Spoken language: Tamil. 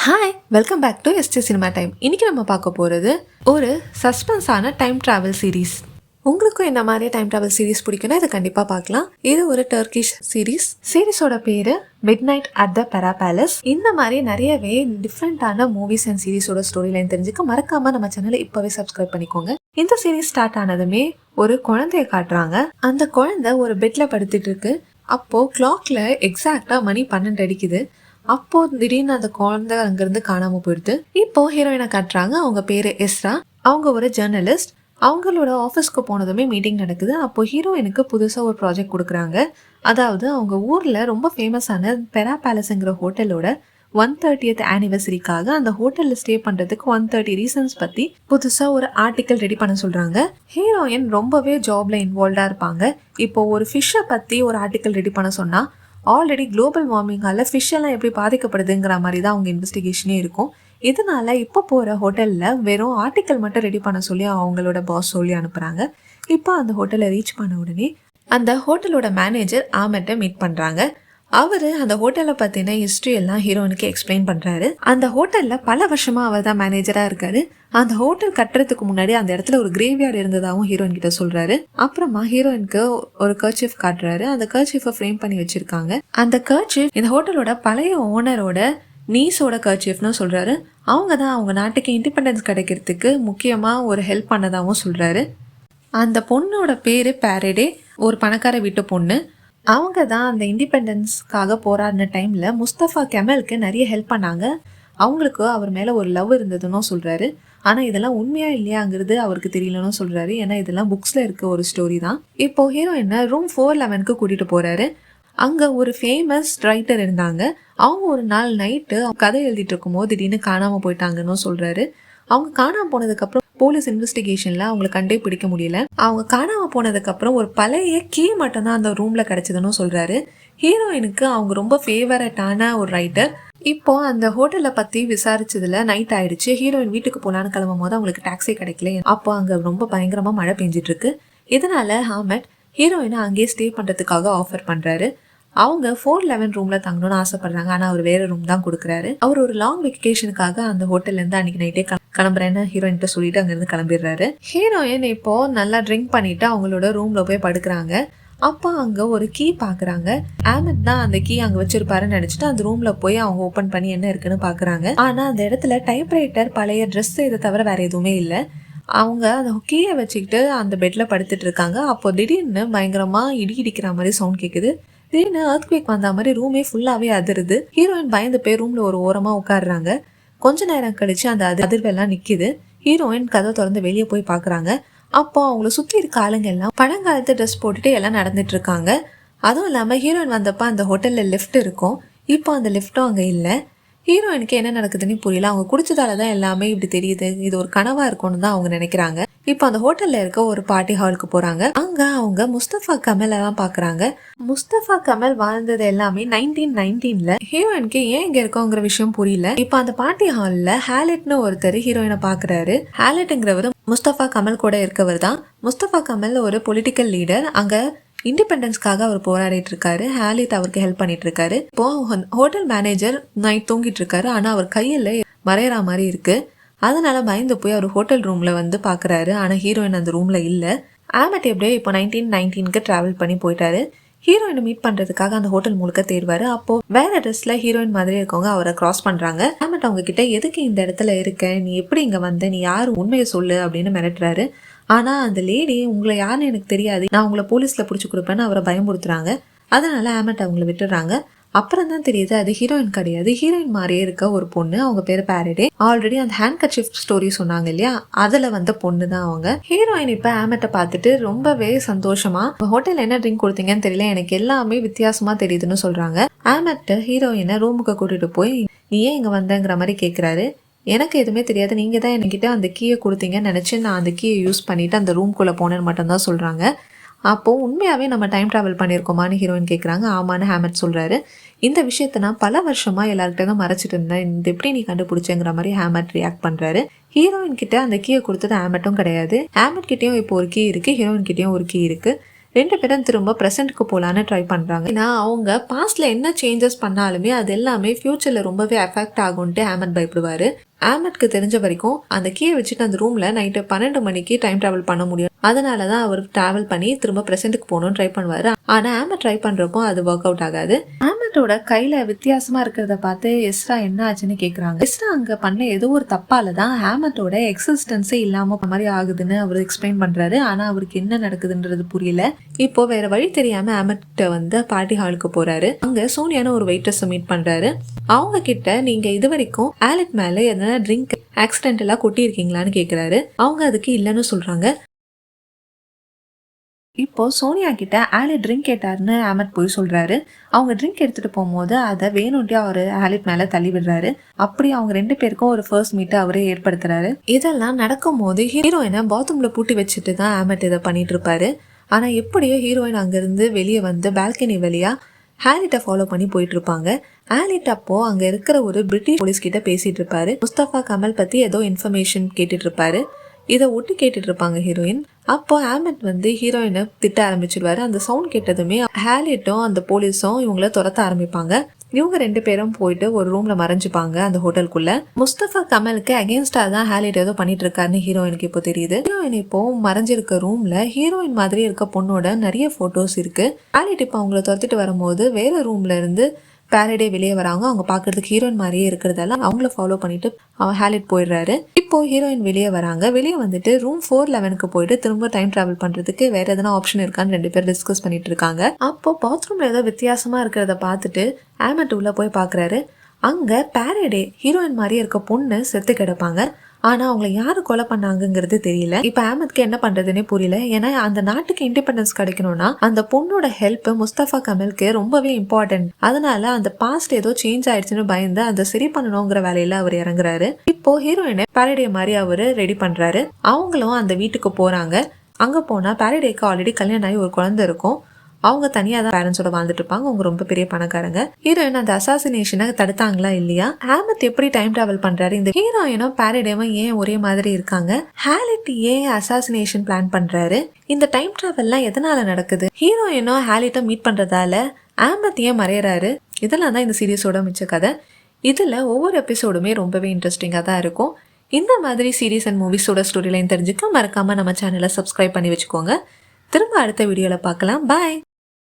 Hi, welcome back to SD cinema time. இன்றைக்கி நம்ம பார்க்க போகிறது ஒரு சஸ்பென்ஸான டைம் ட்ராவல் சீரீஸ். உங்களுக்கும் இந்த மாதிரி டைம் ட்ராவல் சீரீஸ் பிடிக்குன்னா இதை கண்டிப்பாக பார்க்கலாம். இது ஒரு டர்க்கிஷ் சீரீஸோட பேர் mid night at the Bera palace. இந்த மாதிரி நிறையவே டிஃப்ரெண்ட்டான மூவிஸ் அண்ட் சீரீஸோட ஸ்டோரி லைன் தெரிஞ்சுக்க மறக்காம நம்ம சேனலை இப்போவே சப்ஸ்கிரைப் பண்ணிக்கோங்க. இந்த சீரீஸ் ஸ்டார்ட் ஆனதுமே ஒரு குழந்தைய காட்டுறாங்க. அந்த குழந்தை ஒரு பெட்ல படுத்துட்டு இருக்கு. அப்போ கிளாக்ல எக்ஸாக்டா மணி 12 அடிக்குது. அப்போ திடீர்னு அந்த குழந்தை அங்கிருந்து காணாம போயிடுது. இப்போ ஹீரோயினை காட்டுறாங்க. அவங்க பேரு எஸ்ரா. அவங்க ஒரு ஜேர்னலிஸ்ட். அவங்களோட ஆஃபீஸ்க்கு போனதுமே மீட்டிங் நடக்குது. அப்போ ஹீரோயினுக்கு புதுசாக ஒரு ப்ராஜெக்ட் கொடுக்குறாங்க. அதாவது அவங்க ஊரில் ரொம்ப ஃபேமஸான பெரா பேலஸுங்கிற ஹோட்டலோட 130th ஆனிவர்சரிக்காக அந்த ஹோட்டலில் ஸ்டே பண்ணுறதுக்கு 130 ரீசன்ஸ் பற்றி புதுசாக ஒரு ஆர்டிக்கல் ரெடி பண்ண சொல்கிறாங்க. ஹீரோயின் ரொம்பவே ஜாபில் இன்வால்வ்டாக இருப்பாங்க. இப்போ ஒரு ஃபிஷ்ஷை பற்றி ஒரு ஆர்டிக்கல் ரெடி பண்ண சொன்னால் ஆல்ரெடி குளோபல் வார்மிங்கால ஃபிஷ் எல்லாம் எப்படி பாதிக்கப்படுதுங்கிற மாதிரி தான் அவங்க இன்வெஸ்டிகேஷனே இருக்கும். இதனால இப்போ போகிற ஹோட்டலில் வெறும் ஆர்டிக்கல் மட்டும் ரெடி பண்ண சொல்லி அவங்களோட பாஸ் சொல்லி அனுப்புகிறாங்க. இப்போ அந்த ஹோட்டலை ரீச் பண்ண உடனே அந்த ஹோட்டலோட மேனேஜர் ஆமெட்டை மீட் பண்ணுறாங்க. அவர் அந்த ஹோட்டலை பற்றின ஹிஸ்ட்ரி எல்லாம் ஹீரோயினுக்கு எக்ஸ்பிளைன் பண்ணுறாரு. அந்த ஹோட்டலில் பல வருஷமாக அவர் தான் மேனேஜராக இருக்காரு. அந்த ஹோட்டல் கட்டுறதுக்கு முன்னாடி அந்த இடத்துல ஒரு கிரேவ்யார்டு இருந்ததாகவும் ஹீரோயின் கிட்ட சொல்றாரு. அப்புறமா ஹீரோயினுக்கு ஒரு கர்ச்சீஃப் காட்டுறாரு. அந்த கர்ச்சீஃபை ஃப்ரேம் பண்ணி வச்சிருக்காங்க. அந்த கர்ச்சீஃப் இந்த ஹோட்டலோட பழைய ஓனரோட நீஸோட கர்ச்சீஃப்னு சொல்றாரு. அவங்க தான் அவங்க நாட்டுக்கு இண்டிபெண்டன்ஸ் கிடைக்கிறதுக்கு முக்கியமாக ஒரு ஹெல்ப் பண்ணதாகவும் சொல்றாரு. அந்த பொண்ணோட பேரு பேரடே, ஒரு பணக்கார வீட்டு பொண்ணு. அவங்க தான் அந்த இண்டிபெண்டன்ஸ்க்காக போராடின டைமில் முஸ்தபா கெமலுக்கு நிறைய ஹெல்ப் பண்ணாங்க. அவங்களுக்கு அவர் மேலே ஒரு லவ் இருந்ததுன்னு சொல்கிறாரு. ஆனால் இதெல்லாம் உண்மையாக இல்லையாங்கிறது அவருக்கு தெரியலன்னு சொல்கிறாரு. ஏன்னா இதெல்லாம் புக்ஸில் இருக்க ஒரு ஸ்டோரி தான். இப்போ ஹீரோயினை ரூம் 411க்கு கூட்டிகிட்டு போகிறாரு. அங்கே ஒரு ஃபேமஸ் ரைட்டர் இருந்தாங்க. அவங்க ஒரு நாள் நைட்டு கதை எழுதிட்டு இருக்கும்போது திடீர்னு காணாமல் போயிட்டாங்கன்னு சொல்கிறாரு. அவங்க காணாமல் போனதுக்கப்புறம் போலீஸ் இன்வெஸ்டிகேஷனில் அவங்களை கண்டே பிடிக்க முடியல. அவங்க காணாமல் போனதுக்கப்புறம் ஒரு பழைய கீ மட்டும்தான் அந்த ரூமில் கிடச்சிதுன்னு சொல்கிறாரு. ஹீரோயினுக்கு அவங்க ரொம்ப ஃபேவரட்டான ஒரு ரைட்டர். இப்போ அந்த ஹோட்டலை பற்றி விசாரிச்சதுல நைட் ஆயிடுச்சு. ஹீரோயின் வீட்டுக்கு போகலான்னு கிளம்பும் போது அவங்களுக்கு டாக்ஸி கிடைக்கல. அப்போ அங்கே ரொம்ப பயங்கரமாக மழை பெஞ்சிட்டு இருக்கு. இதனால ஆமெட் ஹீரோயினை அங்கேயே ஸ்டே பண்ணுறதுக்காக ஆஃபர் பண்ணுறாரு. அவங்க 411 ரூமில் தங்கணும்னு ஆசைப்படுறாங்க. ஆனால் அவர் வேற ரூம் தான் கொடுக்குறாரு. அவர் ஒரு லாங் வெக்கேஷனுக்காக அந்த ஹோட்டல்லேருந்து அன்னைக்கு நைட்டே கிளம்புறேன்னு ஹீரோயின்கிட்ட சொல்லிட்டு அங்கேருந்து கிளம்பிடுறாரு. ஹீரோயின் இப்போ நல்லா ட்ரிங்க் பண்ணிட்டு அவங்களோட ரூமில் போய் படுக்கிறாங்க. அப்போ அங்கே ஒரு கீ பார்க்குறாங்க. ஆமெட் தான் அந்த கீ அங்கே வச்சிருப்பாருன்னு நினச்சிட்டு அந்த ரூமில் போய் அவங்க ஓப்பன் பண்ணி என்ன இருக்குன்னு பார்க்குறாங்க. ஆனால் அந்த இடத்துல டைப்ரைட்டர், பழைய ட்ரெஸ் இதை தவிர வேற எதுவுமே இல்லை. அவங்க அந்த கீயை வச்சுக்கிட்டு அந்த பெட்டில் படுத்துட்டு இருக்காங்க. அப்போ திடீர்னு பயங்கரமாக இடிக்கிற மாதிரி சவுண்ட் கேட்குது. திடீர்னு எர்த்குவேக் வந்த மாதிரி ரூமே ஃபுல்லாகவே அதிருது. ஹீரோயின் பயந்து போய் ரூமில் ஒரு ஓரமாக உட்காடுறாங்க. கொஞ்ச நேரம் கழிச்சு அந்த அதிர்வெல்லாம் நிற்கிது. ஹீரோயின் கதை திறந்து வெளியே போய் பார்க்குறாங்க. அப்போ அவங்கள சுற்றி இருக்க ஆளுங்க எல்லாம் பழங்காலத்து ட்ரெஸ் போட்டுட்டு எல்லாம் நடந்துட்டு இருக்காங்க. அதுவும் இல்லாமல் ஹீரோயின் வந்தப்போ அந்த ஹோட்டலில் லிஃப்ட் இருக்கும். இப்போ அந்த லிஃப்ட்டும் அங்கே இல்லை. ஹீரோயினுக்கு என்ன நடக்குதுன்னு புரியல. அவங்க குடிச்சதால தான் எல்லாமே இப்படி தெரியுது. இது ஒரு கனவா இருக்கும்னு தான் அவங்க நினைக்கிறாங்க. இப்போ அந்த ஹோட்டல்ல இருக்க ஒரு பார்ட்டி ஹாலுக்கு போறாங்க. அங்க அவங்க முஸ்தபா கமல் எல்லாம் பாக்குறாங்க. முஸ்தபா கமல் வாழ்ந்தது எல்லாமே 1919ல. ஹீரோயினுக்கு ஏன் இங்க இருக்கோங்கிற விஷயம் புரியல. இப்போ அந்த பார்ட்டி ஹால்ல ஹாலெட்னு ஒருத்தர் ஹீரோயினை பாக்குறாரு. ஹாலெட்ங்கிறவர் முஸ்தபா கமல் கூட இருக்கவர் தான். முஸ்தபா கமல் ஒரு பொலிட்டிக்கல் லீடர். அங்க இண்டிபெண்டன்ஸ்க்காக அவர் போராடிட்டு இருக்காரு. ஹாலிட் அவருக்கு ஹெல்ப் பண்ணிட்டு இருக்காரு. இப்போ ஹோட்டல் மேனேஜர் நைட் தூங்கிட்டு இருக்காரு. ஆனா அவர் கையில மறையற மாதிரி இருக்கு. அதனால பயந்து போய் அவர் ஹோட்டல் ரூம்ல வந்து பாக்குறாரு. ஆனா ஹீரோயின் அந்த ரூம்ல இல்ல. ஆமெட் எப்படியோ இப்போ 1919க்கு டிராவல் பண்ணி போயிட்டாரு. ஹீரோயினை மீட் பண்றதுக்காக அந்த ஹோட்டல் முழுக்க தேடுவாரு. அப்போ வேற ட்ரெஸ்ல ஹீரோயின் மாதிரி இருக்கவங்க அவரை கிராஸ் பண்றாங்க. ஆமெட் அவங்க கிட்ட எதுக்கு இந்த இடத்துல இருக்க, நீ எப்படி இங்க வந்த, நீ யாரு, உண்மையை சொல்லு அப்படின்னு மிரட்டுறாரு. ஆனால் அந்த லேடி உங்களை யாருன்னு எனக்கு தெரியாது, நான் உங்களை போலீஸில் பிடிச்சி கொடுப்பேன்னு அவரை பயமுறுத்துறாங்க. அதனால ஆமெட் அவங்கள விட்டுறாங்க. அப்புறம் தான் தெரியுது அது ஹீரோயின் கிடையாது, ஹீரோயின் மாதிரியே இருக்க ஒரு பொண்ணு. அவங்க பேர் பேரடே. ஆல்ரெடி அந்த ஹேண்ட் கர்ச்சீஃப் ஸ்டோரி சொன்னாங்க இல்லையா, அதில் வந்த பொண்ணு தான் அவங்க. ஹீரோயின் இப்போ ஆமெட்டை பார்த்துட்டு ரொம்பவே சந்தோஷமா, ஹோட்டலில் என்ன ட்ரிங்க் கொடுத்தீங்கன்னு தெரியல, எனக்கு எல்லாமே வித்தியாசமா தெரியுதுன்னு சொல்றாங்க. ஆமெட் ஹீரோயினை ரூமுக்கு கூட்டிட்டு போய் நீ ஏன் இங்கே வந்தங்கிற மாதிரி கேட்குறாரு. எனக்கு எதுவுமே தெரியாது, நீங்கள் தான் என்கிட்ட அந்த கீயை கொடுத்தீங்கன்னு நினச்சி நான் அந்த கீயை யூஸ் பண்ணிவிட்டு அந்த ரூம்குள்ளே போனேன்னு மட்டும்தான் சொல்கிறாங்க. அப்போது உண்மையாகவே நம்ம டைம் ட்ராவல் பண்ணியிருக்கோமான்னு ஹீரோயின் கேட்குறாங்க. ஆமான்னு ஹேமெட் சொல்கிறாரு. இந்த விஷயத்த நான் பல வருஷமாக எல்லார்கிட்ட தான் மறைச்சிட்டு இருந்தேன், இந்த எப்படி நீ கண்டுபிடிச்சேங்கிற மாதிரி ஹேமெட் ரியாக்ட் பண்ணுறாரு. ஹீரோயின் கிட்ட அந்த கீயை கொடுத்தது ஹேமெட்டும் கிடையாது. ஹேமெட் கிட்டேயும் இப்போ ஒரு கீ இருக்குது, ஹீரோயின் கிட்டேயும் ஒரு கீ இருக்குது. 2 பேரும் திரும்ப ப்ரெசென்ட்க்கு போகலான்னு ட்ரை பண்ணுறாங்க. ஏன்னா அவங்க பாஸ்ட்ல என்ன சேஞ்சஸ் பண்ணாலுமே அது எல்லாமே ஃபியூச்சரில் ரொம்பவே அஃபெக்ட் ஆகும்ட்டு ஆமட் பயப்படுவார். ஆமட்க்கு தெரிஞ்ச வரைக்கும் அந்த கீயை வச்சுட்டு அந்த ரூமில் நைட்டு 12 மணிக்கு டைம் ட்ராவல் பண்ண முடியும். அதனால தான் அவர் ட்ராவல் பண்ணி திரும்ப ப்ரெசென்ட்டுக்கு போகணும்னு ட்ரை பண்ணுவார். ஆனால் ஆமட் ட்ரை பண்ணுறப்போ அது ஒர்க் அவுட் ஆகாது. ஆமட்டோட கையில் வித்தியாசமாக இருக்கிறத பார்த்து எஸ்ரா என்ன ஆச்சுன்னு கேட்குறாங்க. எஸ்ரா அங்கே பண்ண ஏதோ ஒரு தப்பால தான் ஆமட்டோட எக்ஸிஸ்டன்ஸே இல்லாமல் மாதிரி ஆகுதுன்னு அவர் எக்ஸ்பிளைன் பண்ணுறாரு. ஆனால் அவருக்கு என்ன நடக்குதுன்றது புரியல. இப்போ வேற வழி தெரியாமல் ஆமட் வந்து பார்ட்டி ஹாலுக்கு போகிறாரு. அங்கே சோனியான ஒரு வெயிட்டர்ஸை மீட் பண்ணுறாரு. அவங்க கிட்ட நீங்கள் இது வரைக்கும் ஆலெட் மேலே எதனா ட்ரிங்க் ஆக்சிடென்டலாக கொட்டியிருக்கீங்களான்னு கேட்குறாரு. அவங்க அதுக்கு இல்லைன்னு சொல்கிறாங்க. இப்போ சோனியா கிட்ட ஆலிட் ட்ரிங்க் கேட்டாருன்னு ஆமட் போய் சொல்றாரு. அவங்க ட்ரிங்க் எடுத்துட்டு போகும்போது அதை வேணும்ட்டே அவர் ஆலிட் மேல தள்ளி விடுறாரு. அப்படி அவங்க 2 பேருக்கும் ஒரு ஃபர்ஸ்ட் மீட்டை அவரே ஏற்படுத்துறாரு. இதெல்லாம் நடக்கும் போது ஹீரோயினை பாத்ரூம்ல பூட்டி வச்சுட்டு தான் ஆமட் இதை பண்ணிட்டு இருப்பாரு. ஆனா எப்படியோ ஹீரோயின் அங்கிருந்து வெளியே வந்து பால்கனி வழியா ஹாலிட்டை ஃபாலோ பண்ணி போயிட்டு இருப்பாங்க. ஹாலிட் அப்போ அங்க இருக்கிற ஒரு பிரிட்டிஷ் போலீஸ் கிட்ட பேசிட்டு இருப்பாரு. முஸ்தபா கமல் பத்தி ஏதோ இன்ஃபர்மேஷன் கேட்டுட்டு இருப்பாரு. இதை ஒட்டி கேட்டுட்டு இருப்பாங்க ஹீரோயின். அப்போ ஆமட் வந்து ஹீரோயினை திட்ட ஆரம்பிச்சிருவாரு. அந்த சவுண்ட் கேட்டதுமே ஹாலிட்டும் அந்த போலீஸும் இவங்கள துரத்த ஆரம்பிப்பாங்க. இவங்க 2 பேரும் போயிட்டு ஒரு ரூம்ல மறைஞ்சுப்பாங்க அந்த ஹோட்டலுக்குள்ள. முஸ்தபா கமலுக்கு அகேன்ஸ்டா தான் ஹாலிட் ஏதோ பண்ணிட்டு இருக்காருன்னு ஹீரோயினுக்கு இப்போ தெரியுது. ஹீரோயின் இப்போ மறைஞ்சிருக்க ரூம்ல ஹீரோயின் மாதிரி இருக்க பொண்ணோட நிறைய போட்டோஸ் இருக்கு. ஹாலிட் இப்போ அவங்கள துரத்திட்டு வரும்போது வேற ரூம்ல இருந்து பாரடே வெளியே வராங்க. அவங்க பாக்குறதுக்கு ஹீரோயின் மாதிரியே இருக்கிறதால அவங்கள ஃபாலோ பண்ணிட்டு அவன் ஹாலிட் போயிடுறாரு. இப்போ ஹீரோயின் வெளியே வராங்க. வெளியே வந்துட்டு ரூம் 411க்கு போயிட்டு திரும்ப டைம் டிராவல் பண்றதுக்கு வேற எதனா ஆப்ஷன் இருக்கான்னு 2 பேர் டிஸ்கஸ் பண்ணிட்டு இருக்காங்க. அப்போ பாத்ரூம்ல ஏதோ வித்தியாசமா இருக்கிறத பார்த்துட்டு ஆமட் உள்ள போய் பாக்குறாரு. அங்க பாரடே ஹீரோயின் மாதிரியே இருக்க பொண்ணு செத்து கிடப்பாங்க. ஆனா அவங்களை யாரு கொலை பண்ணாங்கிறது தெரியல. இப்ப ஆமத்க்கு என்ன பண்றதுன்னே புரியல. ஏன்னா அந்த நாட்டுக்கு இண்டிபெண்டன்ஸ் கிடைக்கணும்னா அந்த பொண்ணோட ஹெல்ப் முஸ்தபா கமலுக்கு ரொம்பவே இம்பார்ட்டன்ட். அதனால அந்த பாஸ்ட் ஏதோ சேஞ்ச் ஆயிடுச்சுன்னு பயந்து அந்த சரி பண்ணணுங்கிற வேலையில அவர் இறங்குறாரு. இப்போ ஹீரோயினை பாரடே மாதிரி அவரு ரெடி பண்றாரு. அவங்களும் அந்த வீட்டுக்கு போறாங்க. அங்க போனா பாரடேக்கு ஆல்ரெடி கல்யாணம் ஆகி ஒரு குழந்தை இருக்கும். அவங்க தனியாக தான் பேரண்ட்ஸோட வாழ்ந்துட்டு இருப்பாங்க. அவங்க ரொம்ப பெரிய பணக்காரங்க. ஹீரோயின் அந்த அசாசினேஷனை தடுத்தாங்களா இல்லையா? ஆமத் எப்படி டைம் டிராவல் பண்றாரு? இந்த ஹீரோயினும் பாரடேவும் ஏன் ஒரே மாதிரி இருக்காங்க? ஹாலிட் ஏன் அசாசினேஷன் பிளான் பண்றாரு? இந்த டைம் டிராவல்லாம் எதனால நடக்குது? ஹீரோயினும் ஹாலிட்டை மீட் பண்றதால ஆமத் ஏன் மறையறாரு? இதெல்லாம் தான் இந்த சீரீஸோட மிச்ச கதை. இதுல ஒவ்வொரு எபிசோடுமே ரொம்பவே இன்ட்ரெஸ்டிங்கா தான் இருக்கும். இந்த மாதிரி சீரீஸ் அண்ட் மூவிஸோட ஸ்டோரி லைன் தெரிஞ்சுக்க மறக்காம நம்ம சேனலை சப்ஸ்கிரைப் பண்ணி வச்சுக்கோங்க. திரும்ப அடுத்த வீடியோல பார்க்கலாம். பாய்.